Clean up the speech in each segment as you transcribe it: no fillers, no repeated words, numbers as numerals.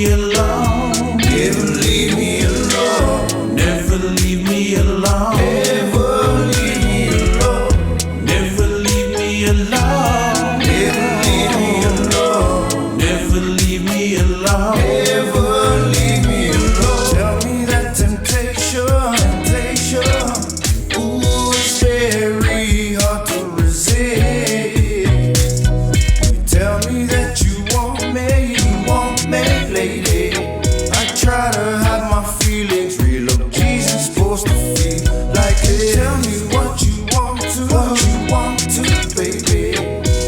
me alone. Never leave me alone. Never leave me alone. Never leave me alone. Never leave me alone. Never leave me alone. Never leave me alone. Never leave me alone. Tell me that temptation, ooh, it's very hard to resist. You tell me that you want me, lady. I try to hide my feelings, real love Jesus supposed to feel like it. Tell me what you want to, baby.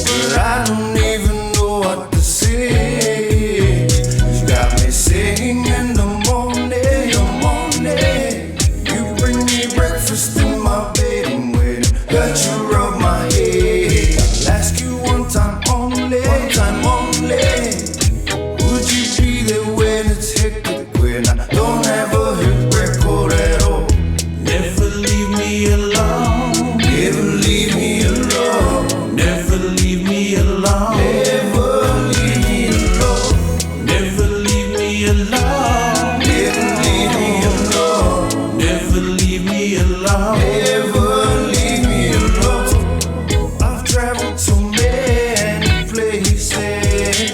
But I don't even know what to say. You got me singing in the morning. You bring me breakfast in my bed and waiting. Got you rub my head. I'll ask you one time only. Would you be there when it's hectic? When I don't have a hit record at all. Never leave me alone. Never leave me alone. Never leave me alone. Never leave me alone. Never leave me alone. Never leave me alone. Never leave me alone. Never leave me alone. I've traveled so many places.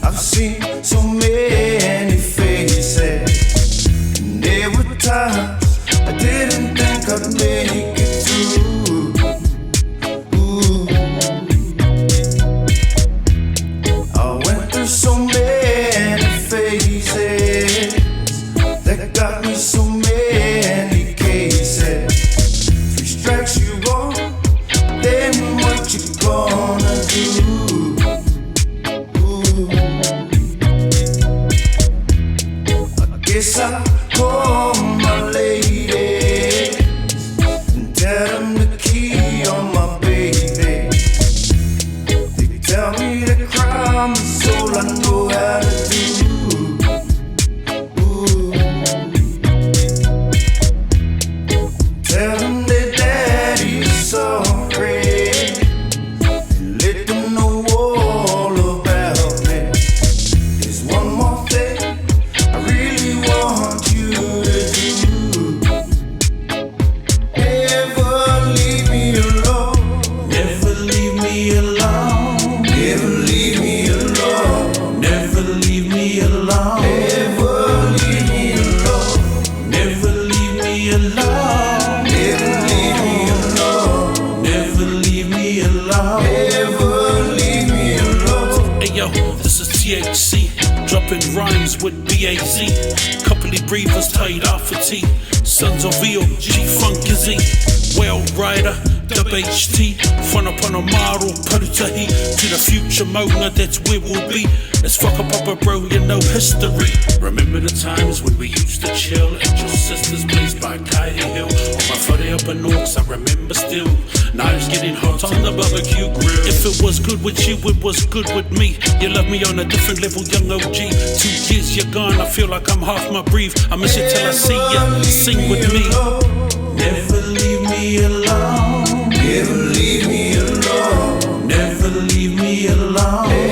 I've seen so many faces. And there were times I didn't think I'd make it through. Ooh. I went through so many phases that got me so many cases. 3 strikes you gone, then what you gonna do? Ooh. I guess I'll call my ladies and tell them to key on my baby. They tell me to cry, that's all I know how to do. Ooh. Tell them that daddy's sorry and let them know all about me. There's one more thing I really want you to do. Never leave me alone. Never leave me alone. Never leave me alone. Never leave me alone. Never leave me alone. Never leave me alone. Never leave me alone. Never leave me alone. Never leave me alone. Hey yo, this is THC, dropping rhymes with BAZ. Coupley breathers tied off for T. Sons of VO, G-Funk is E. Well Rider, WHT. Front up on a model, Putahi. To the future Mona, that's where we'll be. Let's fuck up a bro, you know history. Remember the times when we used to chill at your sister's place by Kylie Hill. On my footy up in Norks, I remember still. Knives getting hot on the barbecue grill. If it was good with you, it was good with me. You love me on a different level, young OG. 2 years you're gone, I feel like I'm half my breathe. I miss you till I see ya, sing with me. Never leave me alone. Never leave me alone. Never leave me alone.